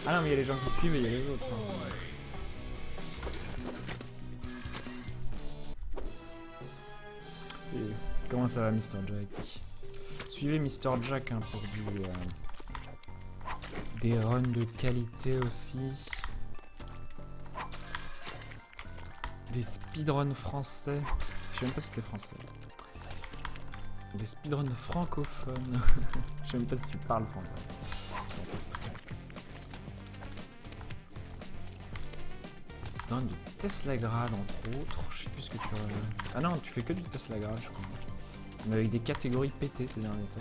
Ah non, mais il y a les gens qui suivent et il y a les autres. Hein. Comment ça va, Mr. Jack? Suivez Mr. Jack hein, pour des runs de qualité aussi. Des speedruns français. Je sais même pas si c'était français. Des speedruns francophones. Je sais même pas si tu parles français. Des speedruns de Tesla Grad entre autres. Je sais plus ce que tu... Ah non, tu fais que du Tesla Grad je crois. Mais avec des catégories pétées ces derniers temps.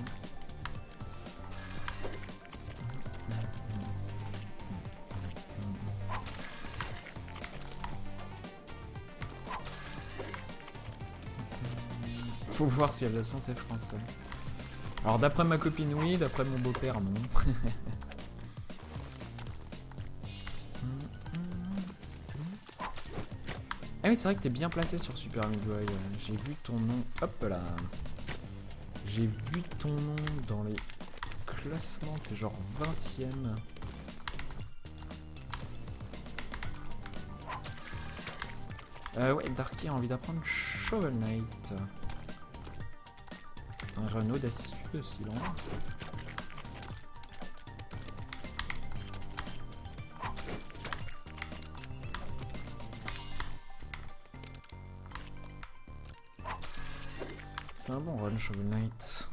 Faut voir si la version c'est français. Alors d'après ma copine oui, d'après mon beau-père non. Ah oui c'est vrai que t'es bien placé sur Super Meat Boy. J'ai vu ton nom, hop là. J'ai vu ton nom dans les classements, t'es genre 20ème. Ouais, Darky a envie d'apprendre Shovel Knight. Un run audacieux aussi long. C'est un bon run Shovel Knight.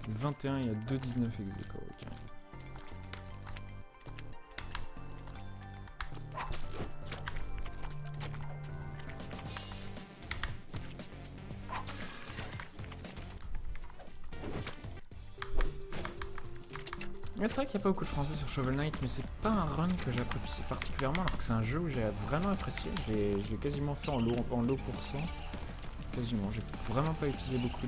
21, il y a 2,19 ex-aequo, ok. C'est vrai qu'il n'y a pas beaucoup de français sur Shovel Knight, mais c'est pas un run que j'apprécie particulièrement, alors que c'est un jeu où j'ai vraiment apprécié. Je l'ai quasiment fait en low pourcent. Quasiment, j'ai vraiment pas utilisé beaucoup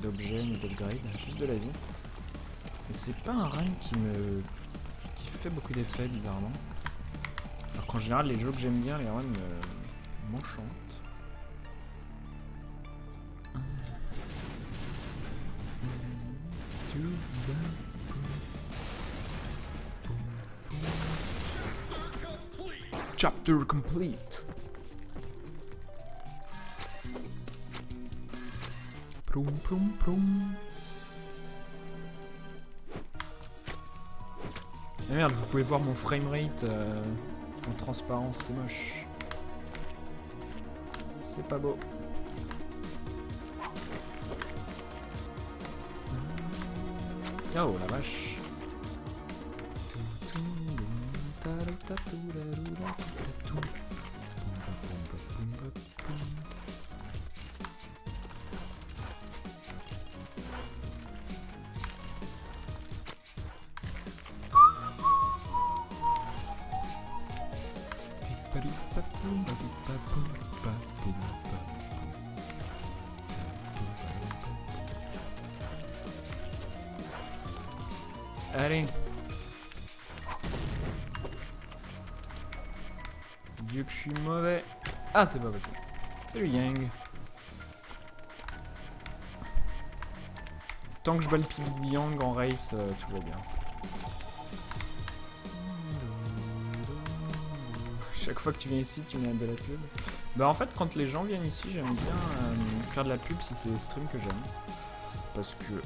d'objets ni d'upgrade, juste de la vie. Et c'est pas un run qui fait beaucoup d'effets bizarrement. Alors qu'en général les jeux que j'aime bien, les runs m'enchantent. Chapter complete. Ploum ploum ploum. Ah merde, vous pouvez voir mon framerate en transparence, c'est moche. C'est pas beau. Oh la vache. Allez. Dieu que je suis mauvais. Ah, c'est pas possible. Salut Yang. Tant que je bats le PB de Yang en race, tout va bien. Chaque fois que tu viens ici, tu mets de la pub. Bah en fait, quand les gens viennent ici, j'aime bien faire de la pub si c'est des streams que j'aime. Parce que,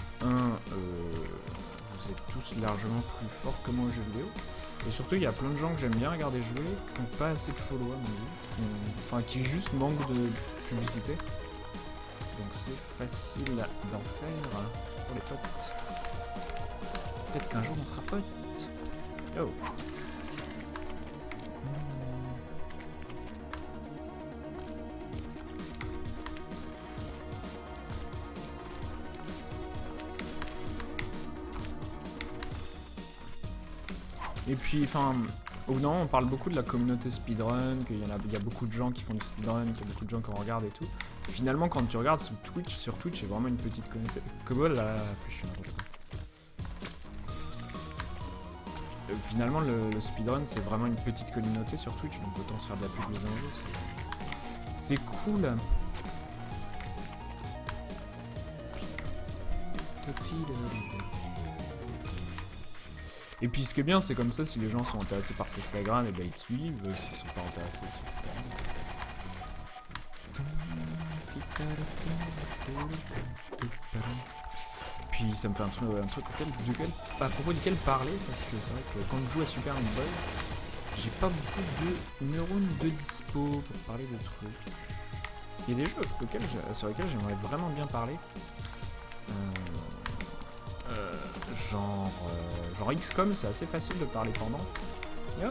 vous êtes tous largement plus forts que moi aux jeux vidéo. Et surtout, il y a plein de gens que j'aime bien regarder jouer, qui n'ont pas assez de follow à mon avis. Enfin, qui juste manquent de publicité. Donc c'est facile d'en faire pour les potes. Peut-être qu'un jour on sera potes. Oh. Et puis, enfin, au bout d'un moment, on parle beaucoup de la communauté speedrun, qu'il y a beaucoup de gens qui font du speedrun, qu'il y a beaucoup de gens qui en regardent et tout. Et finalement, quand tu regardes sur Twitch, il y a vraiment une petite communauté. Comment là, je suis n'importe quoi. finalement, le speedrun, c'est vraiment une petite communauté sur Twitch, donc autant se faire de la pub les uns aux autres. C'est cool. Et puis ce qui est bien, c'est comme ça, si les gens sont intéressés par Teslagram, et ben ils te suivent, s'ils sont pas intéressés, ils suivent pas. Puis ça me fait un truc à propos duquel parler, parce que c'est vrai que quand je joue à Super Meat Boy, j'ai pas beaucoup de neurones de dispo pour parler de trucs. Il y a des jeux sur lesquels j'aimerais vraiment bien parler. Genre XCOM, c'est assez facile de parler pendant. Yo.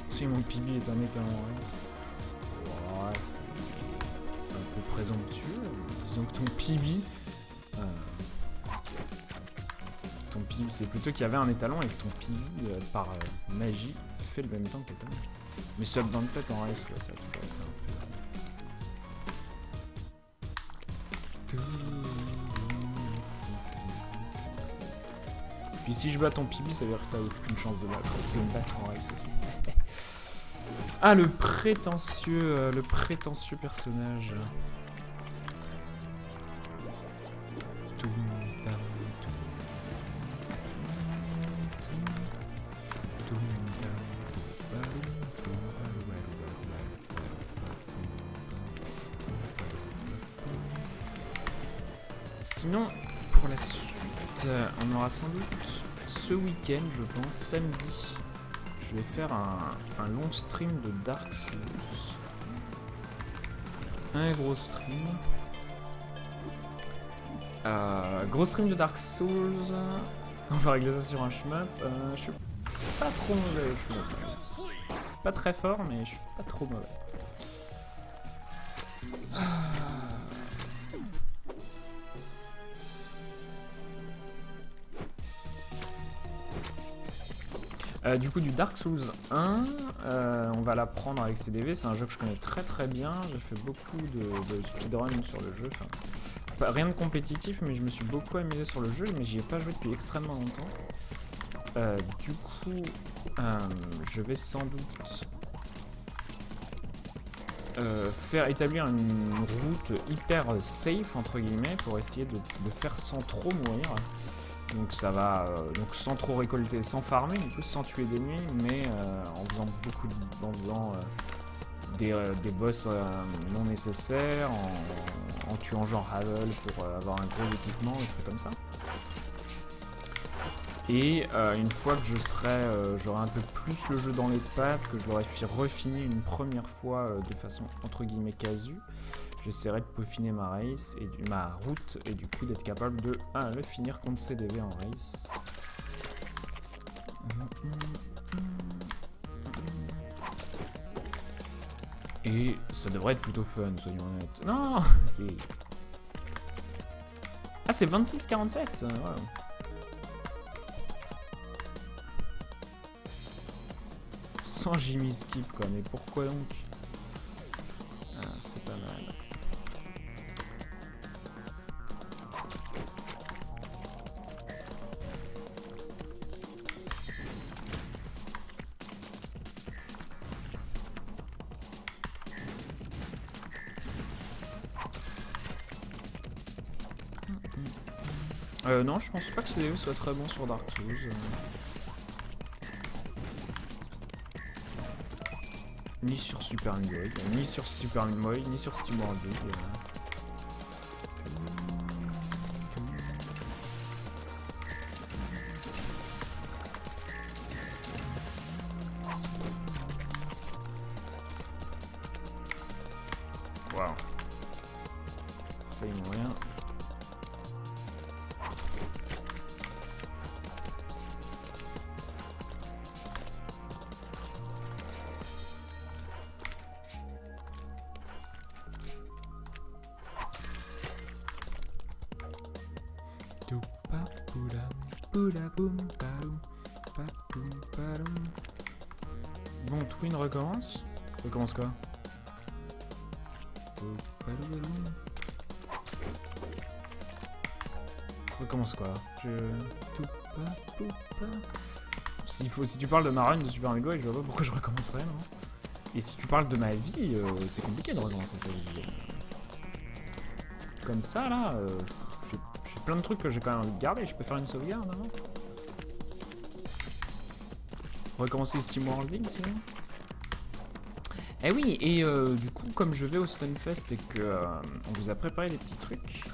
Si mon pibi est un étalon, ouais, c'est un peu présomptueux. Disons que ton pibi, c'est plutôt qu'il y avait un étalon et que ton pibi, par magie, fait le même temps que l'étalon. Mais sub 27 en race, ouais, ça a toujours été un peu... Puis si je bats ton pibi, ça veut dire que t'as aucune chance de me battre en race aussi. Ah, le prétentieux personnage. Sinon, pour la suite, on aura sans doute ce week-end, je pense, samedi. Je vais faire un long stream de Dark Souls. Un gros stream. Gros stream de Dark Souls. On va régler ça sur un shmup. Je suis pas trop mauvais au shmup. Pas très fort, mais je suis pas trop mauvais. Du coup, du Dark Souls 1, on va l'apprendre avec CDV. C'est un jeu que je connais très très bien. J'ai fait beaucoup de speedrun sur le jeu. Enfin, rien de compétitif, mais je me suis beaucoup amusé sur le jeu, mais j'y ai pas joué depuis extrêmement longtemps. Du coup, je vais sans doute faire établir une route hyper safe, entre guillemets, pour essayer de faire sans trop mourir. Donc ça va, donc sans trop récolter, sans farmer, du coup sans tuer d'ennemis, mais en faisant des boss non nécessaires, en tuant genre Havel pour avoir un gros équipement, des trucs comme ça. Et une fois que j'aurai un peu plus le jeu dans les pattes, que je l'aurai refini une première fois de façon entre guillemets casu, j'essaierai de peaufiner ma route et du coup d'être capable de le finir contre CDV en race. Et ça devrait être plutôt fun, soyons honnêtes. Non. Ah, c'est 26-47. Ouais. Sans Jimmy Skip quoi, mais pourquoi donc? C'est pas mal. Non, je pense pas que CDV soit très bon sur Dark Souls. Ni sur Super Meat Boy, ni sur Super Meat Boy, ni sur Steam World League. Waouh. Failli mourir. Papula. Bon, Twin recommence. Recommence quoi? Recommence quoi? Si tu parles de ma run de Super Meat Boy, je vois pas pourquoi je recommencerais, non? Et si tu parles de ma vie, c'est compliqué de recommencer sa vie. Comme ça, là, j'ai plein de trucs que j'ai quand même envie de garder. Je peux faire une sauvegarde avant. Recommencer Steam Worlding, sinon. Eh oui, et du coup, comme je vais au Stunfest et que on vous a préparé des petits trucs,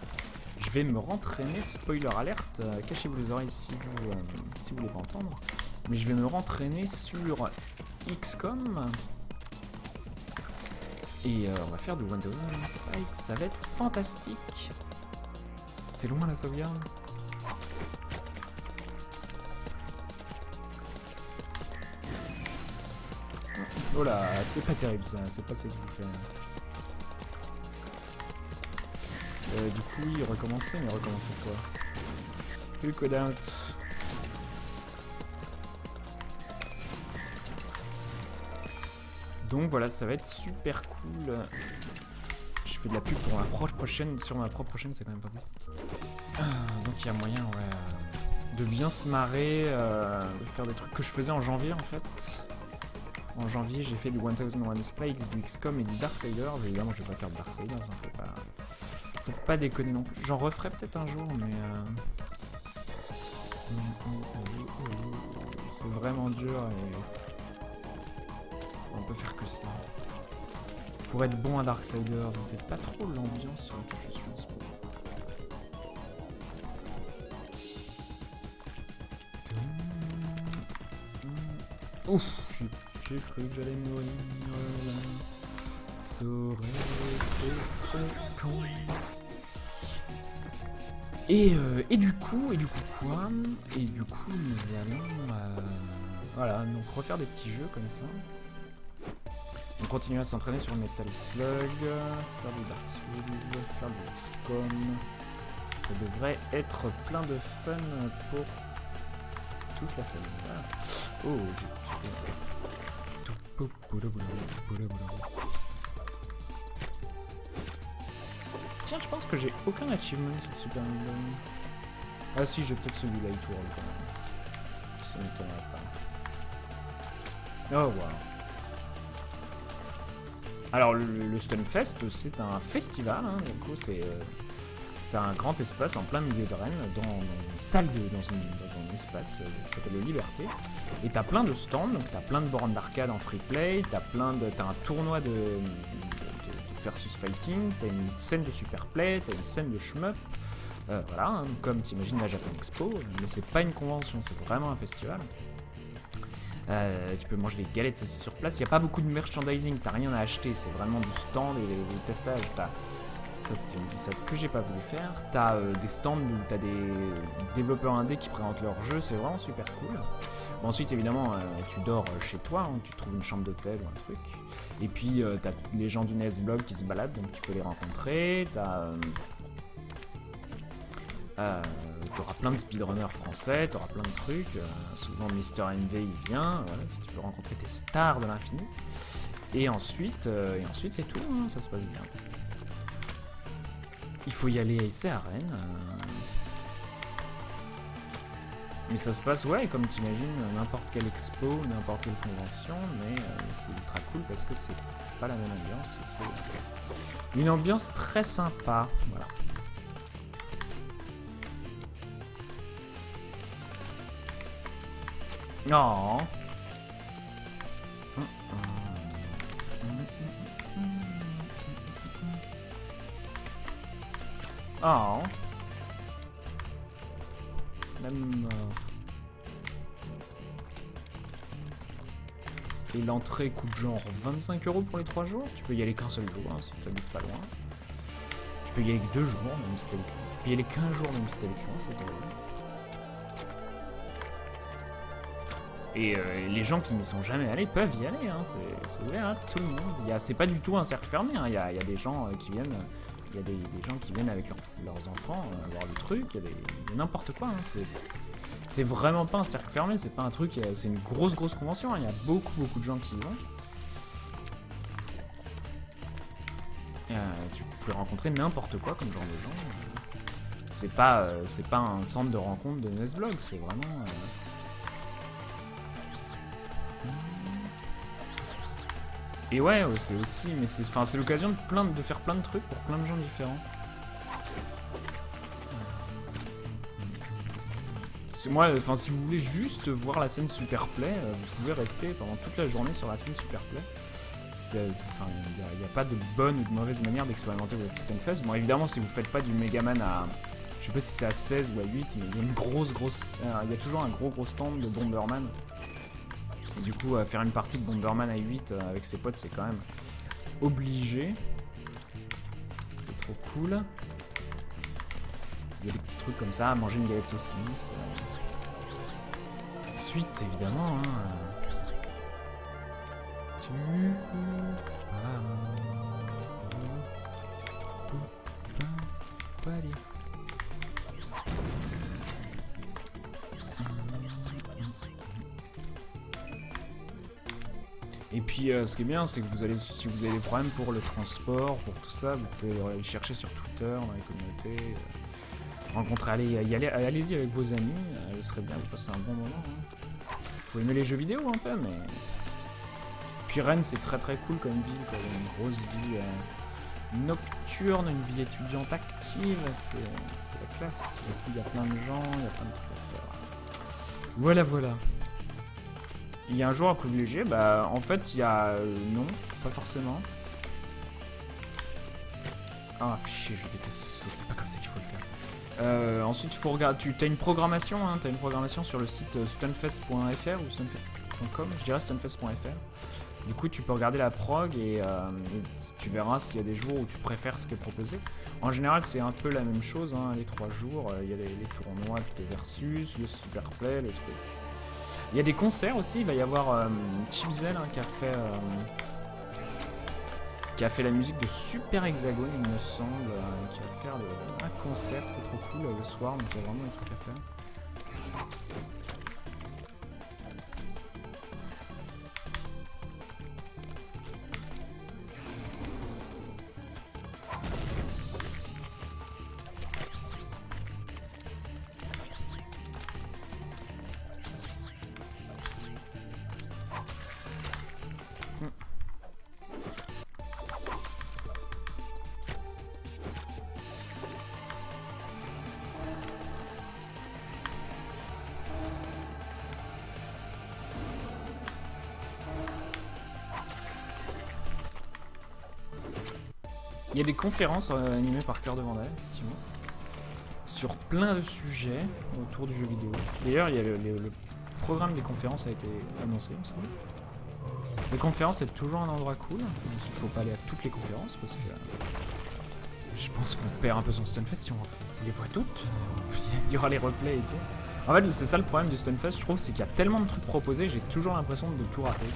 je vais me rentraîner, spoiler alerte, cachez-vous les oreilles si vous voulez pas entendre, mais je vais me rentraîner sur XCOM, et on va faire du Windows Spike, ça va être fantastique. C'est loin la sauvegarde. Oh là, c'est pas terrible ça, c'est pas ça qu'il faut faire. Du coup, oui, recommencer, mais recommencer quoi? C'est le code out. Donc voilà, ça va être super cool. Je fais de la pub pour ma propre chaîne, sur ma propre chaîne, c'est quand même fantastique. Donc il y a moyen, ouais, de bien se marrer, de faire des trucs que je faisais en janvier en fait. En janvier, j'ai fait du 1001 Spikes, du XCOM et du Darksiders. Évidemment, je vais pas faire de Darksiders, hein, faut pas déconner non plus. J'en referai peut-être un jour, mais c'est vraiment dur et on peut faire que ça. Pour être bon à Darksiders, c'est pas trop l'ambiance sur laquelle je suis en ce moment. Ouf, j'ai cru que j'allais mourir là. Ça aurait été trop con. Et du coup quoi? Et du coup nous allons voilà, donc refaire des petits jeux comme ça. On continue à s'entraîner sur Metal Slug, faire du Dark Souls, faire du XCOM. Ça devrait être plein de fun pour toute la famille. Voilà. Oh, j'ai fait... Tiens, je pense que j'ai aucun achievement sur Super Meat Boy. Ah si, j'ai peut-être celui Light World quand même. Ça m'étonnerait pas. Oh wow. Alors le Stunfest, c'est un festival, hein, du coup c'est... T'as un grand espace en plein milieu de Rennes, dans une salle, dans un espace qui s'appelle le Liberté. Et t'as plein de stands, donc t'as plein de bornes d'arcade en free play, t'as un tournoi de versus fighting, t'as une scène de super play, t'as une scène de shmup. Voilà, hein, comme t'imagines la Japan Expo, mais c'est pas une convention, c'est vraiment un festival. Tu peux manger des galettes saucisses sur place, il n'y a pas beaucoup de merchandising, t'as rien à acheter, c'est vraiment du stand et des testages. Ça c'était ça que j'ai pas voulu faire. T'as des stands où t'as des développeurs indés qui présentent leurs jeux, c'est vraiment super cool. Bon, ensuite évidemment tu dors chez toi, hein, tu trouves une chambre d'hôtel ou un truc. Et puis t'as les gens du NESblog qui se baladent, donc tu peux les rencontrer. T'auras plein de speedrunners français, t'auras plein de trucs. Souvent Mister NV il vient, voilà, si tu veux rencontrer tes stars de l'infini. Et ensuite c'est tout, hein, ça se passe bien. Il faut y aller, c'est à Rennes. Mais ça se passe, ouais, comme t'imagines, n'importe quelle expo, n'importe quelle convention, mais c'est ultra cool parce que c'est pas la même ambiance. C'est une ambiance très sympa, voilà. Non. Oh. Même. Et l'entrée coûte genre 25 € pour les 3 jours. Tu peux y aller qu'un seul jour, hein, si tu habites pas loin. Tu peux y aller que 2 jours, même si t'as le cul. Tu peux y aller qu'un jour, même si t'as le cul, c'est drôle. Et les gens qui n'y sont jamais allés peuvent y aller, hein. C'est ouvert à tout le monde. C'est pas du tout un cercle fermé, hein. Il y a des gens qui viennent. Il y a des gens qui viennent avec leurs enfants voir le truc, il y a n'importe quoi, hein. C'est vraiment pas un cercle fermé, c'est pas un truc, c'est une grosse convention, hein. Il y a beaucoup de gens qui y vont. Tu pouvais rencontrer n'importe quoi comme genre de gens. C'est pas un centre de rencontre de Nesblog, c'est vraiment... Et ouais, c'est aussi, mais c'est l'occasion de faire plein de trucs pour plein de gens différents. Moi, enfin, si vous voulez juste voir la scène Superplay, vous pouvez rester pendant toute la journée sur la scène Superplay. Il n'y a pas de bonne ou de mauvaise manière d'expérimenter votre Stunfest. Bon, évidemment, si vous faites pas du Megaman à... Je sais pas si c'est à 16 ou à 8, mais il y a une il y a toujours un gros stand de Bomberman. Et du coup, faire une partie de Bomberman à 8 avec ses potes, c'est quand même obligé. C'est trop cool. Il y a des petits trucs comme ça, manger une galette saucisse. Ensuite, évidemment, Et puis ce qui est bien, c'est que si vous avez des problèmes pour le transport, pour tout ça, vous pouvez aller chercher sur Twitter, dans les communautés, rencontrer, allez-y avec vos amis, ce serait bien de passer un bon moment. Faut aimer les jeux vidéo un peu, mais... Puis Rennes, c'est très cool comme ville, quoi. Il y a une grosse vie nocturne, une vie étudiante active, c'est la classe. Du coup, il y a plein de gens, il y a plein de trucs à faire. Voilà. Il y a un jour à privilégier, bah en fait il y a... non, pas forcément. Ah chier, je déteste ça, c'est pas comme ça qu'il faut le faire. Ensuite il faut regarder, tu as une programmation, hein, t'as une programmation sur le site stunfest.fr ou stunfest.com, je dirais stunfest.fr. Du coup tu peux regarder la prog et tu verras s'il y a des jours où tu préfères ce qui est proposé. En général c'est un peu la même chose, hein, les 3 jours, il y a les tournois de versus, le superplay, le truc. Il y a des concerts aussi, il va y avoir Chipzel hein, qui a fait la musique de Super Hexagone, il me semble, qui va faire un concert, c'est trop cool le soir, donc il y a vraiment des trucs à faire. Il y a des conférences animées par Cœur de Vandal, effectivement, sur plein de sujets autour du jeu vidéo. D'ailleurs, il y a le programme des conférences a été annoncé, il me semble. Les conférences, c'est toujours un endroit cool. Il ne faut pas aller à toutes les conférences parce que je pense qu'on perd un peu son Stunfest si on les voit toutes. Il y aura les replays et tout. En fait, c'est ça le problème du Stunfest, je trouve, c'est qu'il y a tellement de trucs proposés, j'ai toujours l'impression de tout rater.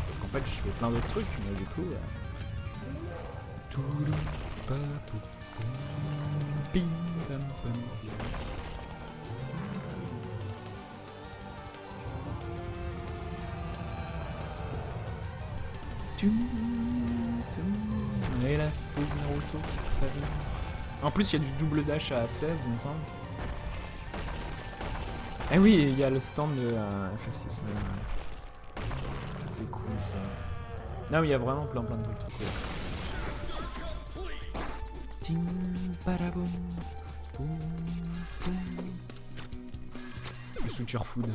Parce qu'en fait, je fais plein d'autres trucs, mais du coup... Hélas, pauvre Naruto. En plus, il y a du double dash à 16, il me semble. Eh oui, il y a le stand de FF6. C'est cool ça. Non, mais il y a vraiment plein de trucs trop cool. Le Suture Food.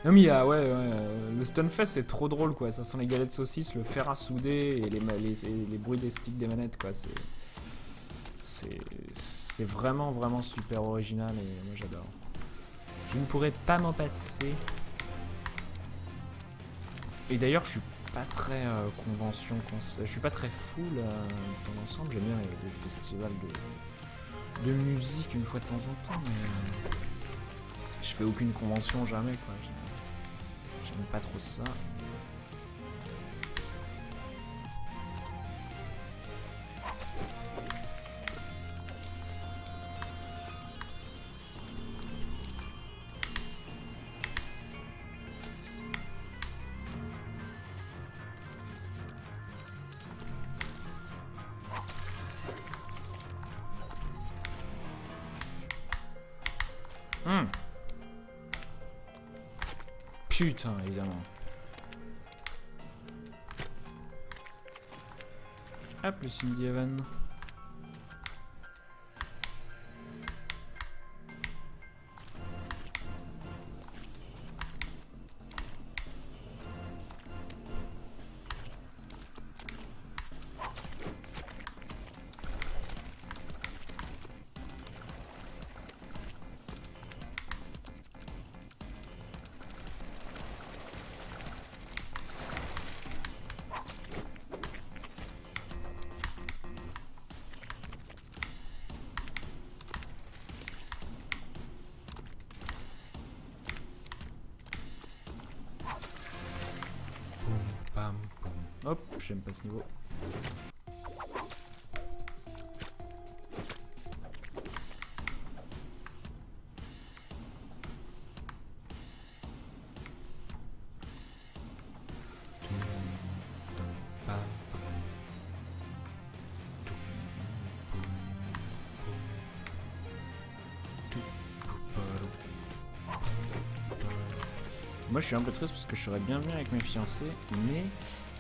Non mais il y a, le Stunfest c'est trop drôle quoi, ça sent les galettes saucisses, le fer à souder et les bruits des sticks des manettes quoi, c'est vraiment super original et moi j'adore. Je ne pourrais pas m'en passer. Et d'ailleurs je suis pas très convention, je suis pas très full dans l'ensemble, j'aime bien les festivals de musique une fois de temps en temps, mais je fais aucune convention jamais quoi, j'aime pas trop ça. Putain, évidemment. Hop, le Cindy Evan. Hop, j'aime pas ce niveau. Moi je suis un peu triste parce que je serais bien venu avec mes fiancées, mais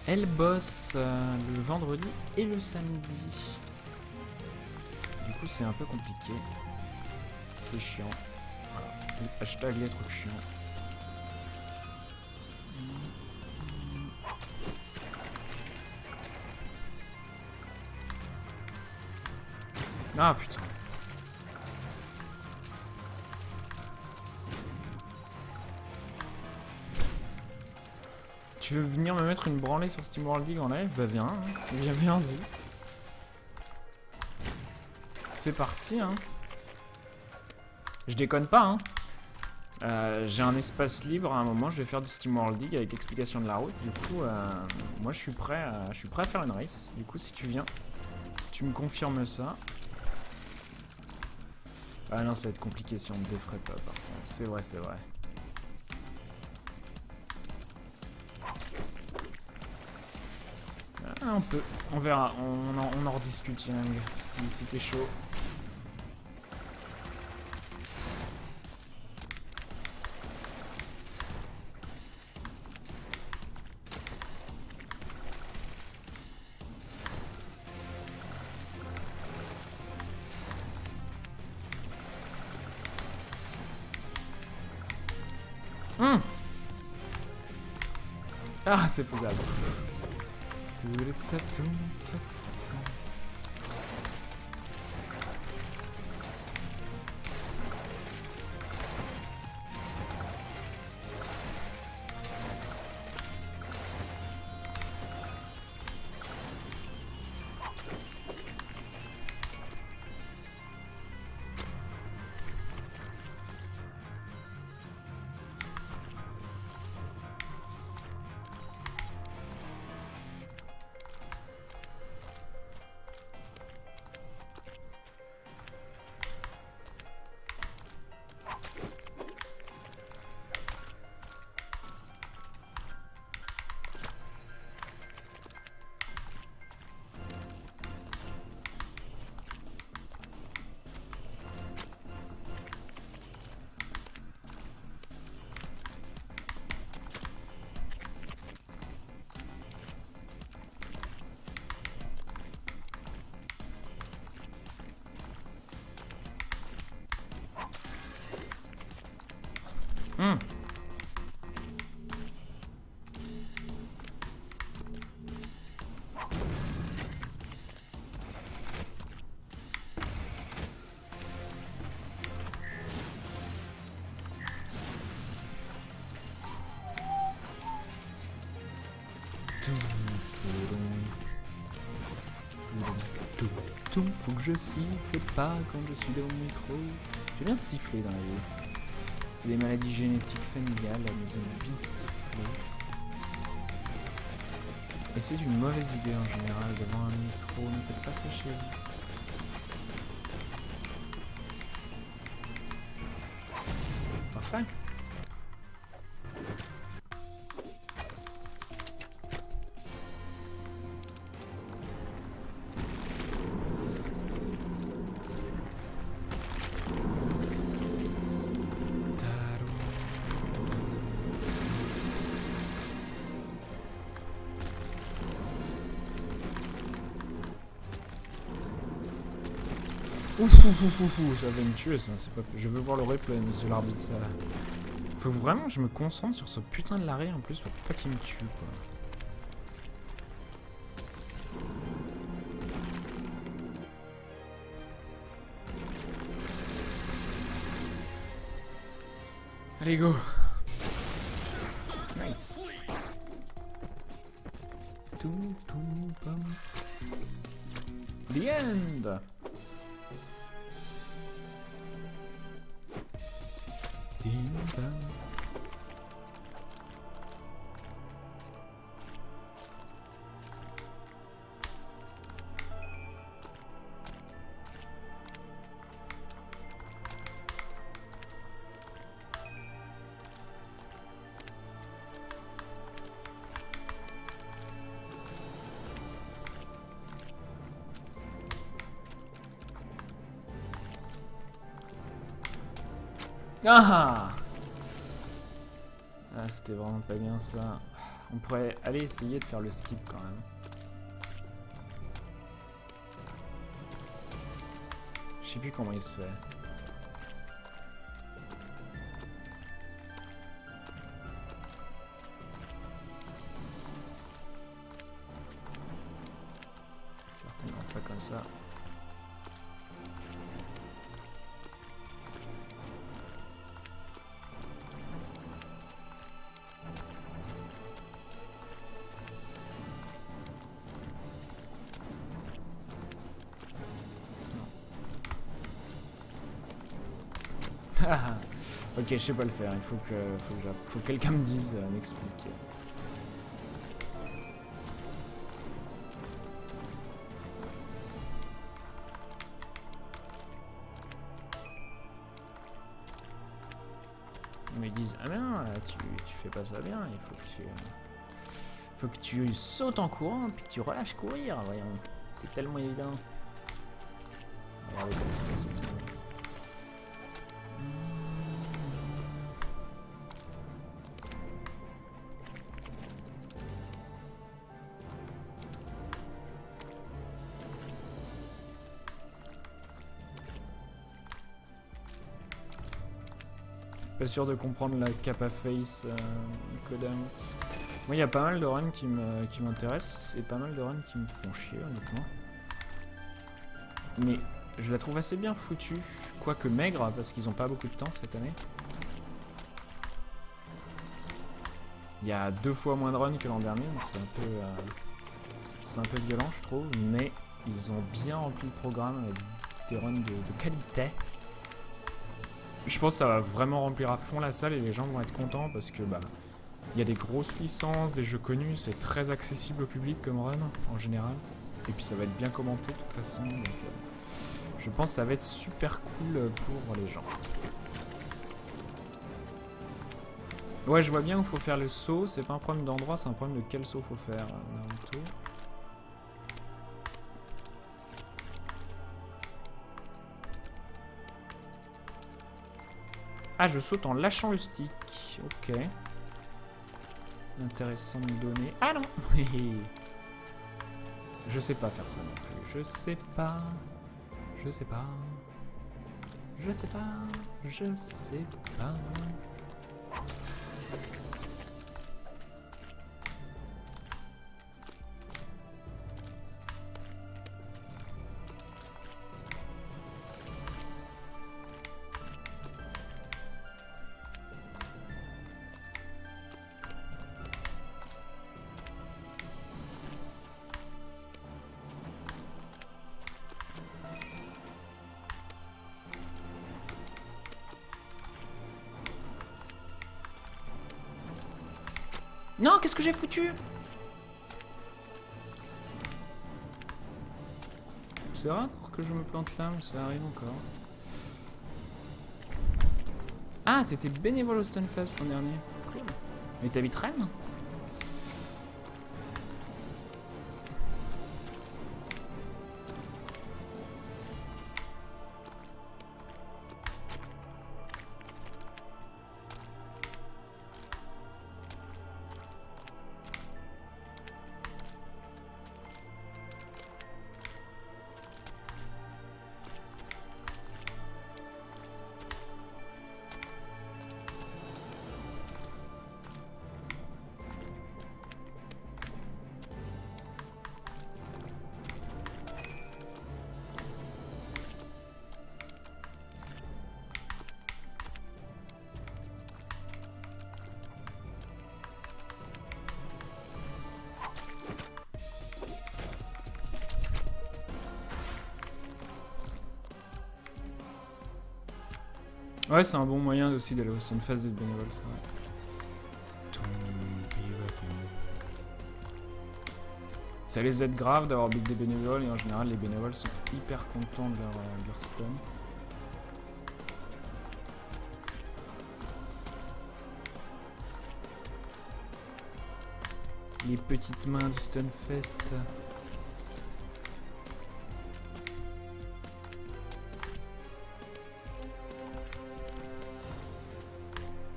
elle bosse le vendredi et le samedi. Du coup c'est un peu compliqué. C'est chiant. Voilà. Hashtag les trucs chiants. Ah putain. Tu veux venir me mettre une branlée sur SteamWorld League en live? Bah viens, hein. Viens-y. C'est parti, hein. Je déconne pas, hein. J'ai un espace libre à un moment, je vais faire du SteamWorld League avec explication de la route. Du coup, moi je suis prêt à faire une race. Du coup, si tu viens, tu me confirmes ça. Ah non, ça va être compliqué si on me défraie pas, par contre. C'est vrai, c'est vrai. Un peu, on verra, on en rediscute, Yang, si t'es chaud. Ah, c'est faisable. Faut que je siffle pas quand je suis dans le micro. J'aime bien siffler dans la vie. C'est les maladies génétiques familiales, nous aimons bien siffler. Et c'est une mauvaise idée en général devant un micro, ne faites pas ça chez vous. Parfait. Ouf, ça va me tuer ça, c'est pas... Je veux voir le replay, monsieur l'arbitre, ça... Faut vraiment que je me concentre sur ce putain de l'arrêt en plus pour pas qu'il me tue, quoi. Allez, go. Nice. The end. Ding dong. Ah, ah c'était vraiment pas bien ça. On pourrait aller essayer de faire le skip quand même. Je sais plus comment il se fait. Certainement pas comme ça. Ok, je sais pas le faire, il faut que quelqu'un me dise, m'explique. Ils me disent, ah mais non, tu fais pas ça bien, il faut que tu sautes en courant, puis tu relâches courir, voyons. C'est tellement évident. Regardez comme c'est facile ça. Pas sûr de comprendre la capa face codeout. Moi, il y a pas mal de runs qui m'intéressent et pas mal de runs qui me font chier, honnêtement. Mais je la trouve assez bien foutue, quoique maigre, parce qu'ils ont pas beaucoup de temps cette année. Il y a 2 fois moins de runs que l'an dernier, donc c'est un peu violent, je trouve. Mais ils ont bien rempli le programme avec des runs de qualité. Je pense que ça va vraiment remplir à fond la salle et les gens vont être contents parce que bah il y a des grosses licences, des jeux connus, c'est très accessible au public comme run en général. Et puis ça va être bien commenté de toute façon, donc je pense que ça va être super cool pour les gens. Ouais, je vois bien où il faut faire le saut, c'est pas un problème d'endroit, c'est un problème de quel saut faut faire, Naruto. Ah, je saute en lâchant le stick. Ok. Intéressant de donner. Ah non. Je sais pas faire ça non plus. Je sais pas. Je sais pas. Je sais pas. Je sais pas. Non, qu'est-ce que j'ai foutu? C'est rare que je me plante là, mais ça arrive encore. Ah, t'étais bénévole au Stunfest l'an dernier. Cool. Mais t'habites Rennes? Ouais, c'est un bon moyen aussi d'aller au Stunfest de bénévoles, c'est vrai. Ça les aide grave d'avoir build des bénévoles et en général les bénévoles sont hyper contents de leur stun. Les petites mains du Stunfest.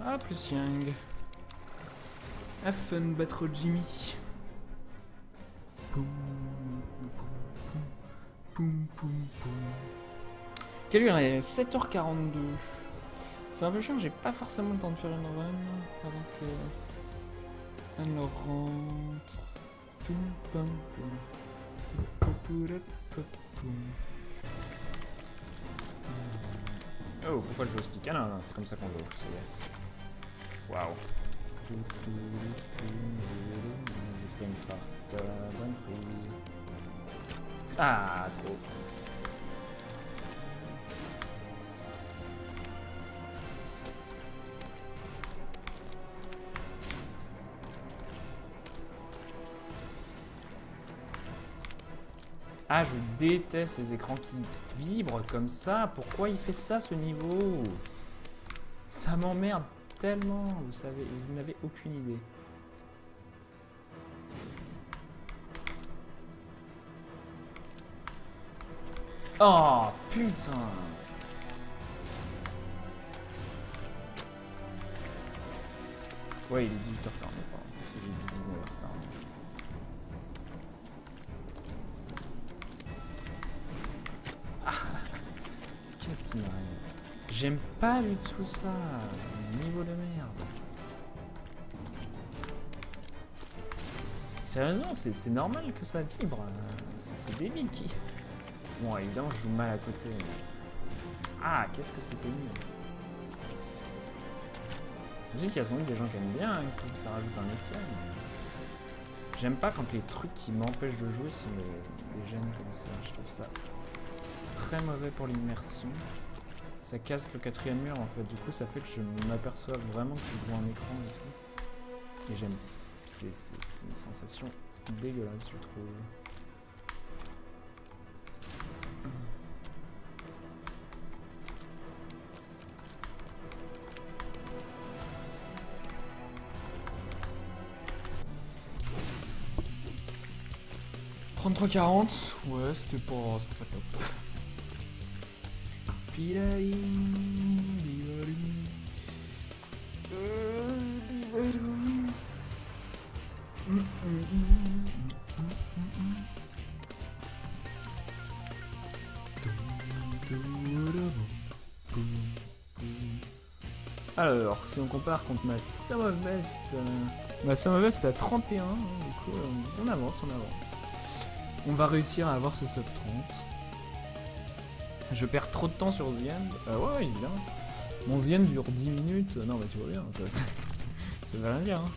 Ah, plus Yang. Have fun, battre Jimmy. Poum, poum, poum, poum. Quelle heure est 7h42. C'est un peu chiant, j'ai pas forcément le temps de faire une run avant que elle rentre. Poum, poum, poum. Oh, pourquoi je joue au stick? Ah non, non, c'est comme ça qu'on joue, ça y est. Waouh. Pleine farte, bonne prise. Ah, trop. Ah, je déteste ces écrans qui vibrent comme ça. Pourquoi il fait ça, ce niveau? Ça m'emmerde tellement, vous savez, vous n'avez aucune idée. Oh, putain! Ouais, il est 18h40, pardon. J'ai dit 19h40. Ah, qu'est-ce qui m'arrive? J'aime pas du tout ça. Niveau de merde. Sérieusement, c'est normal que ça vibre. C'est débile qui. Bon, évidemment, je joue mal à côté. Ah, qu'est-ce que c'est pénible. Ensuite, il y a sans doute des gens qui aiment bien, hein, qui trouvent que ça rajoute un effet. Mais... j'aime pas quand les trucs qui m'empêchent de jouer sont les gènes comme ça. Je trouve ça très mauvais pour l'immersion. Ça casse le quatrième mur en fait. Du coup, ça fait que je m'aperçois vraiment que je vois un écran et tout. Et j'aime. C'est une sensation dégueulasse, je trouve. « 33-40, ouais, c'était pas top. Alors, si on compare contre ma Sum of Best, ma Sum of Best est à 31, hein, du coup on avance. On va réussir à avoir ce sub 30. Je perds trop de temps sur The End. Ouais, évidemment. Mon The End dure 10 minutes. Non, mais tu vois bien, ça veut rien dire. Hein.